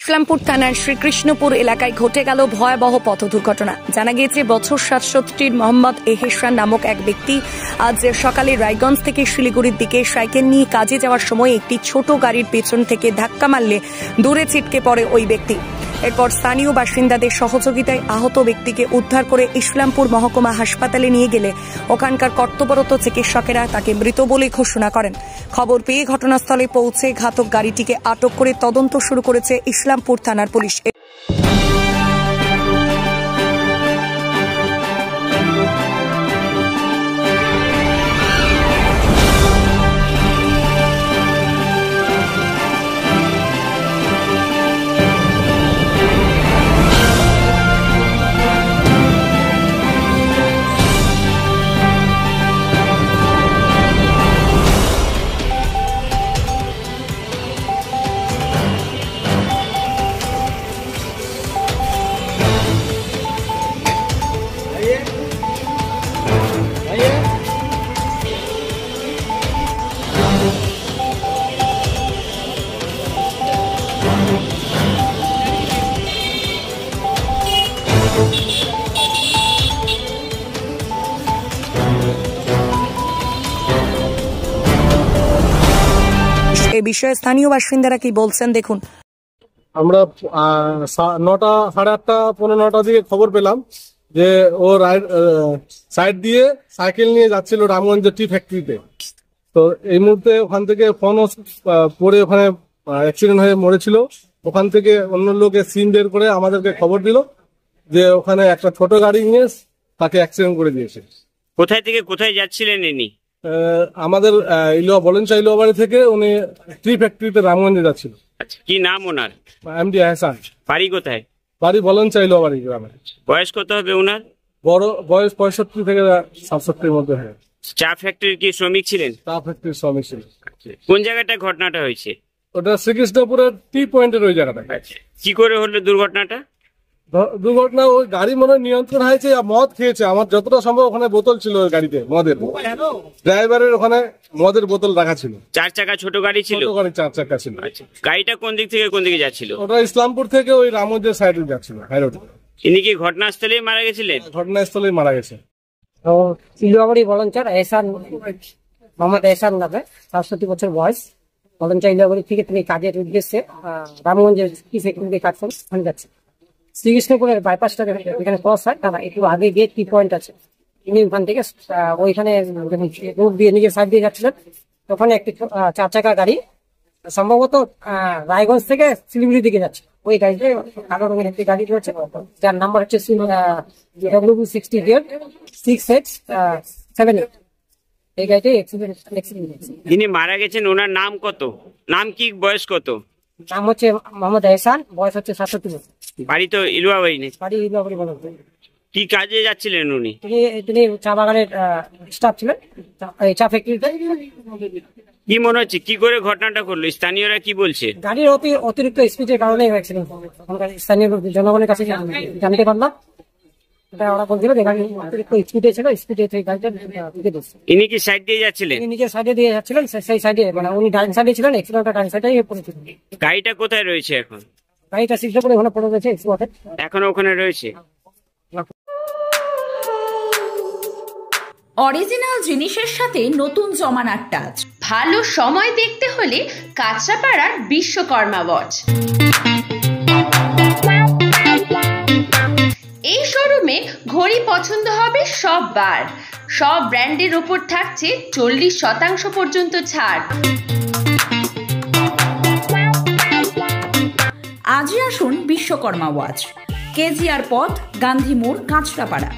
ইসলামপুর থানার শ্রীকৃষ্ণপুর এলাকায় ঘটে গেল ভয়াবহ পথ দুর্ঘটনা। জানা গিয়েছে বছর ৬৭-র মোহাম্মদ এহেসান নামক এক ব্যক্তি আজ সকালে রায়গঞ্জ থেকে শিলিগুড়ির দিকে সাইকেল নিয়ে কাজে যাওয়ার সময় একটি ছোট গাড়ির পেছন থেকে ধাক্কা মারলে দূরে ছিটকে পড়ে ওই ব্যক্তি। এরপর স্থানীয় বাসিন্দাদের সহযোগিতায় আহত ব্যক্তিকে উদ্ধার করে ইসলামপুর মহকুমা হাসপাতালে নিয়ে গেলে ওখানকার কর্তব্যরত চিকিৎসকেরা তাকে মৃত বলে ঘোষণা করেন। খবর পেয়ে ঘটনাস্থলে পৌঁছে ঘাতক গাড়িটিকে আটক করে তদন্ত শুরু করেছে ইসলামপুর থানার পুলিশ। এ বিষয়ে স্থানীয় বাসিন্দারা কি বলছেন দেখুন। আমরা 9টা, 8:30, 9:15 দিকে খবর পেলাম যে ও সাইড দিয়ে সাইকেল নিয়ে যাচ্ছিল রামগঞ্জের টি ফ্যাক্টরিতে। তো এই মুহূর্তে ওখান থেকে ফোন পড়ে ওখানে অ্যাক্সিডেন্ট হয়ে মরেছিল। ওখান থেকে অন্য লোকে সিম বের করে আমাদেরকে খবর দিল যে ওখানে একটা ছোট গাড়ি নিয়ে তাকে অ্যাক্সিডেন্ট করে দিয়েছে। কোথায় থেকে কোথায় যাচ্ছিলেন ইনি? আমাদের বলেনচা ইলোয়াবাড়ি থেকে উনি টি ফ্যাক্টরিতে রামগঞ্জে যাচ্ছিল। আচ্ছা, কি নাম ওনার? এমডি এহসান। বাড়ি কোথায়? বাড়ি বলেনচা ইলোয়াবাড়ি গ্রামে। বয়স কত হবে ওনার? বয়স 65 থেকে 67-র মধ্যে হয়। চা ফ্যাক্টরির কি শ্রমিক ছিলেন? চা ফ্যাক্টরির শ্রমিক ছিলেন। কোন জায়গাটা ঘটনাটা হয়েছে? ওটা শ্রীকৃষ্ণপুরের টি পয়েন্টের ওই জায়গাটা। কি করে হলো দুর্ঘটনাটা? দুর্ঘটনা ওই গাড়ি মনে নিয়ন্ত্রণ হয়েছে, মদ খেয়েছে। আমার যতটা সম্ভব ওখানে বোতল ছিল গাড়িতে, মদের। ড্রাইভারের ওখানে মদের বোতল রাখা ছিল। 4 চাকা ছোট গাড়ি ছিল? ছোট গাড়ি 4 চাকা ছিল। গাড়িটা কোন দিক থেকে কোন দিকে যাচ্ছিল? ওটা ইসলামপুর থেকে ওই রামগঞ্জের সাইডে যাচ্ছিল, হাই রোড। ইনি কি ঘটনাস্থলেই মারা গেছিলেন? ঘটনাস্থলেই মারা গেছে। ইলোয়াবাড়ি বলঞ্চার এহসান, মোহাম্মদ এহসান নামে, 67 বছর বয়স। বলঞ্চা ইলোয়াবাড়ি থেকে তিনি কাজের উদ্দেশ্যে রামগঞ্জের কি ফ্যাক্টরিতে কাজ করে ওখানে যাচ্ছে। শ্রীকৃষ্ণপুরের বাইপাসটা এখানে ক্রস হয়, তারা একটু আগে গিয়ে টি পয়েন্ট আছে। তিনি ওখান থেকে ওইখানে রোড দিয়ে নিজের সাইড দিয়ে যাচ্ছিলেন। তখন একটি 4 চাকা গাড়ি সম্ভবত রায়গঞ্জ থেকে শিলিগুড়ির দিকে যাচ্ছে। ওই গাড়িতে কালো রঙের একটি গাড়ি রয়েছে, যার নাম্বার হচ্ছে WB60-6H78। এই গাড়িতে অ্যাক্সিডেন্ট হয়েছে। যিনি মারা গেছেন ওনার নাম কত? নাম কি, বয়স কত? নাম হচ্ছে মোহাম্মদ এহসান, বয়স হচ্ছে 67 বছর। বাড়ি তো ইলোয়াবাড়ি নেই? বাড়ি ইলোয়াবাড়ি বলেন। কি কাজে যাচ্ছিলেন উনি? তিনি চা বাগানের স্টাফ ছিলেন, চা ফ্যাক্টরিতে। কি মনে হচ্ছে কি করে ঘটনাটা করলো? স্থানীয়রা কি বলছে? গাড়ির অতিরিক্ত স্পিডের কারণে অ্যাক্সিডেন্ট। স্থানীয় জনগণের কাছে জানতে পারলাম, ওরা বলছিল যে গাড়ি অতিরিক্ত স্পিডে ছিল, স্পিডে গাড়িটা ঢুকে দিচ্ছে। ইনি কি সাইড দিয়ে যাচ্ছিলেন? তিনি নিজের সাইডে দিয়ে যাচ্ছিলেন, সেই সাইডে মানে উনি ডান সাইডে ছিলেন, এক্সিডেন্টটা ডান সাইডে পড়েছিল। গাড়িটা কোথায় রয়েছে এখন? গাড়িটা শিক্ষাপুরে ওখানে পড়ে রয়েছে, এক্সপোর্টে এখনো ওখানে রয়েছে। অরিজিনাল জিনিসের সাথে নতুন জমানার টাচ। ভালো সময় দেখতে হলে কাঁচরাপাড়ার বিশ্বকর্মা ওয়াচ। এই শোরুমে ঘড়ি পছন্দ হবে সববার। সব ব্র্যান্ডের ওপর থাকছে 40% পর্যন্ত ছাড়। আজই আসুন বিশ্বকর্মা ওয়াচ, কেজিআর পথ, গান্ধী মোড়, কাঁচরাপাড়া।